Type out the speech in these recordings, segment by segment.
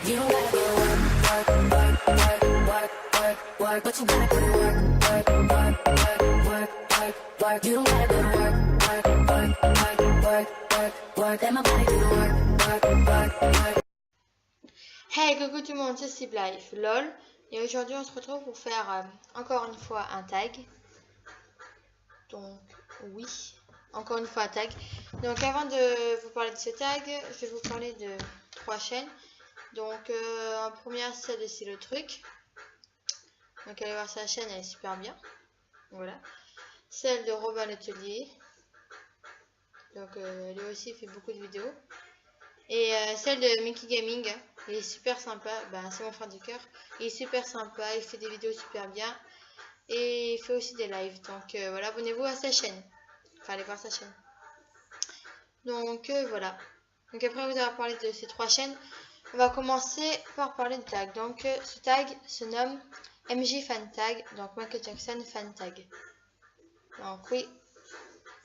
You don't gotta go to work, work, work, work, work, work, but you gotta go to work, work, work, work, work, work, work. You don't gotta go to work, work, work, work, work, work, work. Let my body do the work, work, work, work. Hey, coucou tout le monde, c'est Steve Life, lol. Et aujourd'hui, on se retrouve pour faire encore une fois un tag. Donc, oui, encore une fois un tag. Donc, avant de vous parler de ce tag, je vais vous parler de 3 chaînes. Donc, en première, celle de C'est le truc. Donc, allez voir sa chaîne, elle est super bien. Voilà. Celle de Robin Letelier. Donc, lui aussi, il fait beaucoup de vidéos. Et celle de Mickey Gaming, il est super sympa, c'est mon frère du cœur, il est super sympa, il fait des vidéos super bien et il fait aussi des lives, donc voilà, abonnez-vous à sa chaîne, enfin allez voir sa chaîne. Donc voilà, donc après vous avoir parlé de ces 3 chaînes, on va commencer par parler de tag. Donc ce tag se nomme MJ Fan Tag, donc Michael Jackson Fan Tag. Donc oui,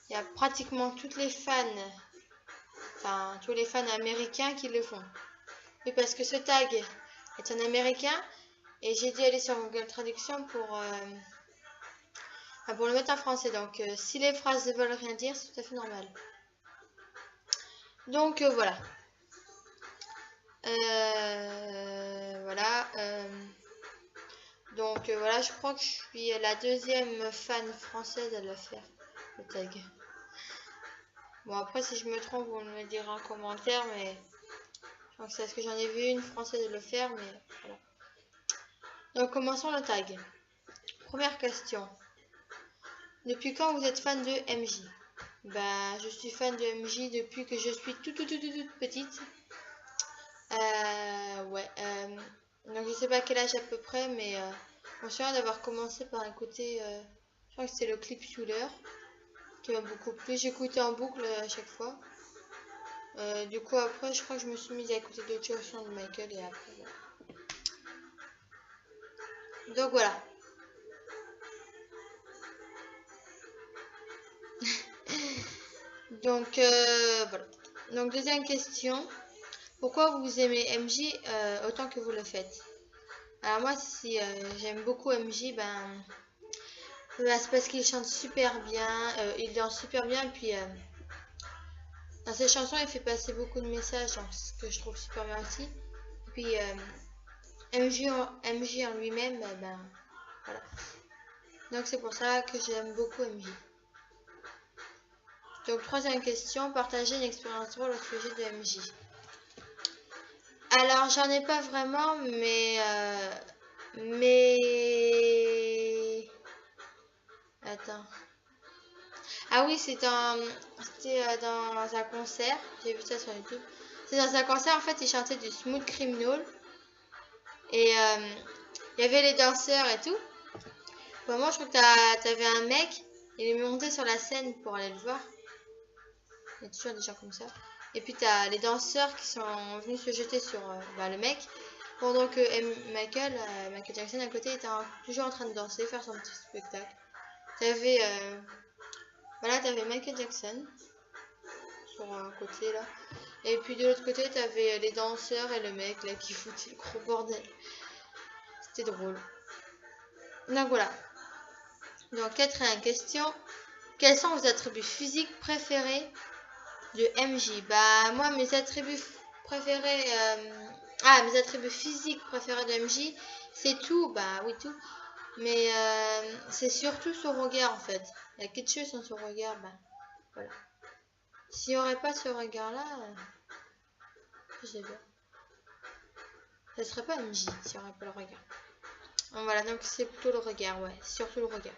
il y a pratiquement toutes les fans, enfin tous les fans américains qui le font. Oui, parce que ce tag est un américain et j'ai dû aller sur Google Traduction pour le mettre en français. Donc, si les phrases ne veulent rien dire, c'est tout à fait normal. Donc, voilà. Voilà. Donc, voilà, je crois que je suis la deuxième fan française à le faire, le tag. Bon, après, si je me trompe, vous me le direz en commentaire, mais je crois que c'est parce que j'en ai vu une française le faire, mais voilà. Donc, commençons le tag. Première question. Depuis quand vous êtes fan de MJ? Je suis fan de MJ depuis que je suis toute petite. Ouais. Donc je sais pas quel âge à peu près, mais je me souviens d'avoir commencé par écouter, je crois que c'était le clip Tuller, qui m'a beaucoup plu. J'écoutais en boucle à chaque fois. Du coup après, je crois que je me suis mise à écouter d'autres chansons de Michael et après. Voilà. Donc voilà. Donc voilà. Donc deuxième question. Pourquoi vous aimez MJ autant que vous le faites? Alors moi, si j'aime beaucoup MJ, c'est parce qu'il chante super bien, il danse super bien, puis dans ses chansons, il fait passer beaucoup de messages, donc ce que je trouve super bien aussi. Et puis MJ en lui-même, voilà. Donc c'est pour ça que j'aime beaucoup MJ. Donc troisième question, partager une expérience drôle au sujet de MJ. Alors j'en ai pas vraiment, mais attends. Ah oui, c'était dans un concert. J'ai vu ça sur YouTube. C'est dans un concert, en fait, il chantait du Smooth Criminal. Et il y avait les danseurs et tout. Moi, je crois que t'avais un mec. Il est monté sur la scène pour aller le voir. Il y a toujours des gens comme ça. Et puis, t'as les danseurs qui sont venus se jeter sur le mec. Pendant que Michael Jackson à côté était toujours en train de danser, faire son petit spectacle. T'avais t'avais Michael Jackson sur un côté là. Et puis de l'autre côté, t'avais les danseurs et le mec là qui foutait le gros bordel. C'était drôle. Donc voilà. Donc quatrième question. Quels sont vos attributs physiques préférés de MJ? Moi mes attributs préférés, mes attributs physiques préférés de MJ, c'est tout. Oui tout. Mais c'est surtout son regard en fait. Il y a quelque chose dans son regard. Voilà. S'il n'y aurait pas ce regard là, je sais pas. Ça serait pas MJ si on n'aurait pas le regard. Donc voilà, donc c'est plutôt le regard, ouais, surtout le regard.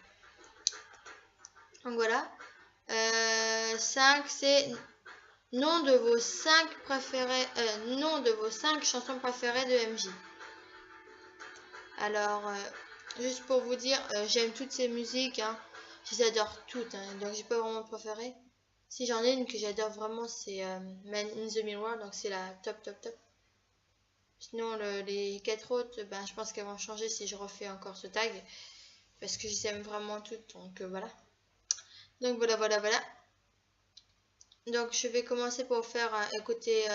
Donc voilà. 5, c'est nom de vos 5 préférés, nom de vos 5 chansons préférées de MJ. Alors, juste pour vous dire, j'aime toutes ces musiques, hein. Je les adore toutes, hein, donc j'ai pas vraiment préféré. Si j'en ai une que j'adore vraiment, c'est Man in the Mirror, donc c'est la top. Sinon, les 4 autres, je pense qu'elles vont changer si je refais encore ce tag. Parce que je les aime vraiment toutes. Donc voilà. Donc voilà. Donc je vais commencer pour faire écouter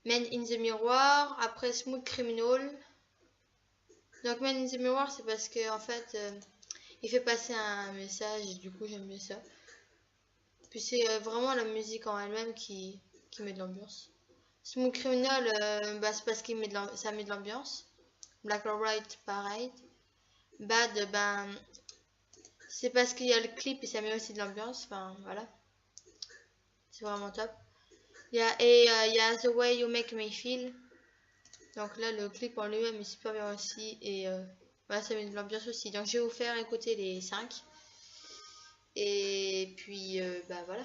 Man in the Mirror, après Smooth Criminal. Donc Man in the Mirror, c'est parce que en fait il fait passer un message et du coup j'aime bien ça. Puis c'est vraiment la musique en elle-même qui met de l'ambiance. Smooth Criminal, bah, c'est parce qu'il ça met de l'ambiance. Black or White, pareil. Bad, ben c'est parce qu'il y a le clip et ça met aussi de l'ambiance. Enfin voilà, c'est vraiment top. Il y a The Way You Make Me Feel. Donc là le clip en lui-même est super bien aussi et voilà, ça met de l'ambiance aussi. Donc je vais vous faire écouter les 5. Et puis bah voilà.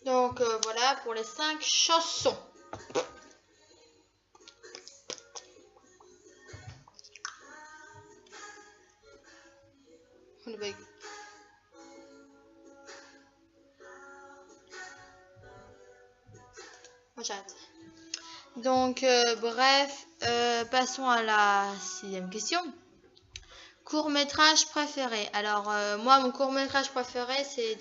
Donc voilà pour les 5 chansons. Oh, le bug. Moi j'arrête. Donc bref, passons à la 6e question. Court-métrage préféré. Alors moi mon court-métrage préféré c'est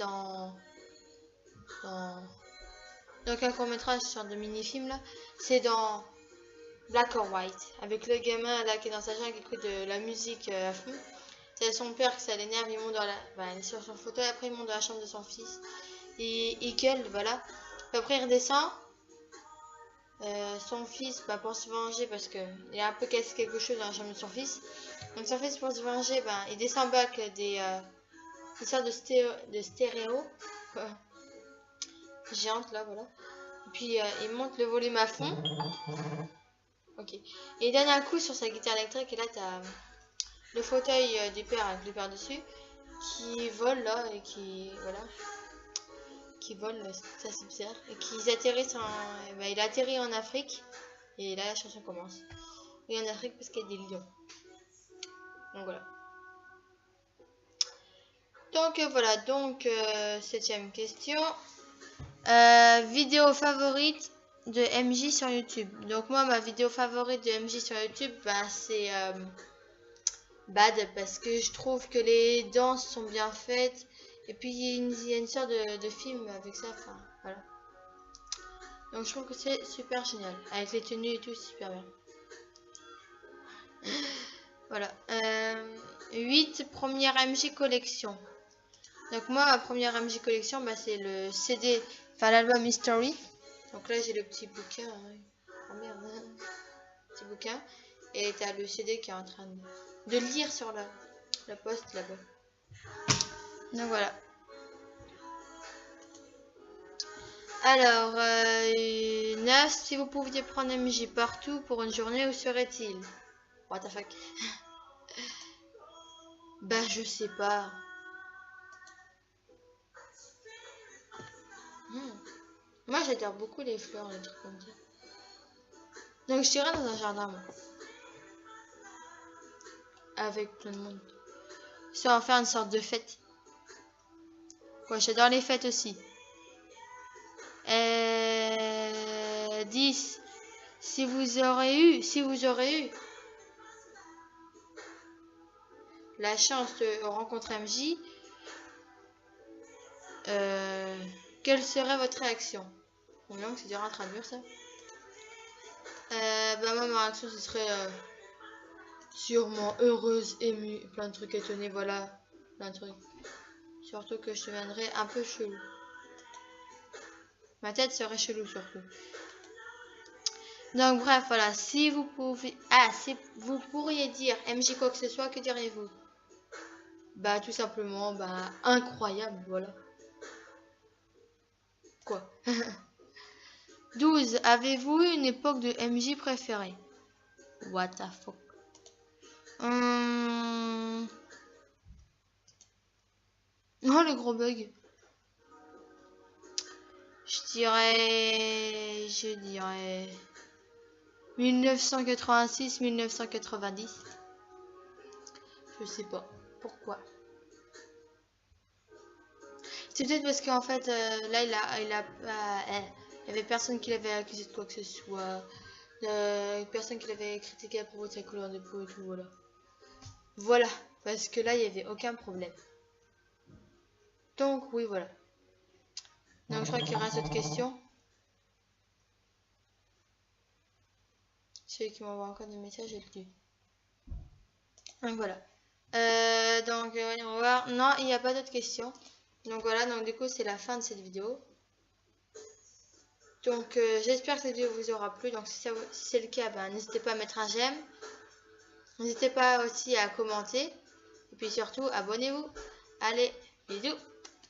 donc un court-métrage sur de mini-films là, c'est dans Black or White, avec le gamin là qui est dans sa chambre qui écoute de la musique à fond. C'est son père que ça l'énerve, il monte dans la, il est sur son fauteuil, après il monte dans la chambre de son fils, et il gueule, voilà. Puis après il redescend, son fils, pour se venger parce que il a un peu cassé quelque chose dans la chambre de son fils. Donc son fils pour se venger, il descend back des sortes de stéréo géante là, voilà. Et puis il monte le volume à fond. Ok. Et il donne un coup sur sa guitare électrique et là t'as le fauteuil du père avec le père dessus qui vole là et qui vole, ça c'est bizarre, et qui atterrissent il atterrit en Afrique et là la chanson commence. Et en Afrique parce qu'il y a des lions. Donc voilà. Donc voilà, donc 7e question. Vidéo favorite de MJ sur YouTube. Donc moi ma vidéo favorite de MJ sur YouTube, c'est Bad, parce que je trouve que les danses sont bien faites et puis il y a une sorte de film avec ça, enfin voilà. Donc je trouve que c'est super génial avec les tenues et tout, super bien. Voilà. 8 première MJ collection. Donc moi ma première MJ collection, c'est le CD, enfin l'album History. Donc là j'ai le petit bouquin, oh merde, petit bouquin, et t'as le CD qui est en train de lire sur la poste là-bas. Donc voilà. Alors 9, si vous pouviez prendre MJ partout pour une journée, où serait-il? What the fuck. Je sais pas. Moi, j'adore beaucoup les fleurs, les trucs comme ça. Donc, je dirais dans un jardin, moi. Avec plein de monde. Ça va faire une sorte de fête. Quoi, j'adore les fêtes aussi. 10. Si vous aurez eu la chance de rencontrer MJ, quelle serait votre réaction? Bon, donc c'est dur à traduire ça. Bah moi ma réaction ce serait sûrement heureuse, émue, plein de trucs étonnés, voilà, plein de trucs. Surtout que je deviendrais un peu chelou. Ma tête serait chelou surtout. Donc bref, voilà, si vous pouvez... Ah, si vous pourriez dire MJ quoi que ce soit, que diriez-vous? Bah tout simplement, bah incroyable, voilà. Quoi? 12. Avez-vous une époque de MJ préférée? What the fuck? Oh le gros bug. Je dirais 1986, 1990. Je sais pas pourquoi. C'est peut-être parce qu'en fait là il y avait personne qui l'avait accusé de quoi que ce soit. Personne qui l'avait critiqué à propos de sa couleur de peau et tout, voilà. Voilà, parce que là il n'y avait aucun problème. Donc oui, voilà. Donc je crois qu'il reste d'autres questions. Celui qui m'envoie encore des messages est plus. Donc voilà. Donc on va voir. Non, il n'y a pas d'autres questions. Donc voilà, donc du coup c'est la fin de cette vidéo. Donc j'espère que cette vidéo vous aura plu. Donc si c'est le cas, ben, n'hésitez pas à mettre un j'aime. N'hésitez pas aussi à commenter. Et puis surtout, abonnez-vous. Allez, bisous.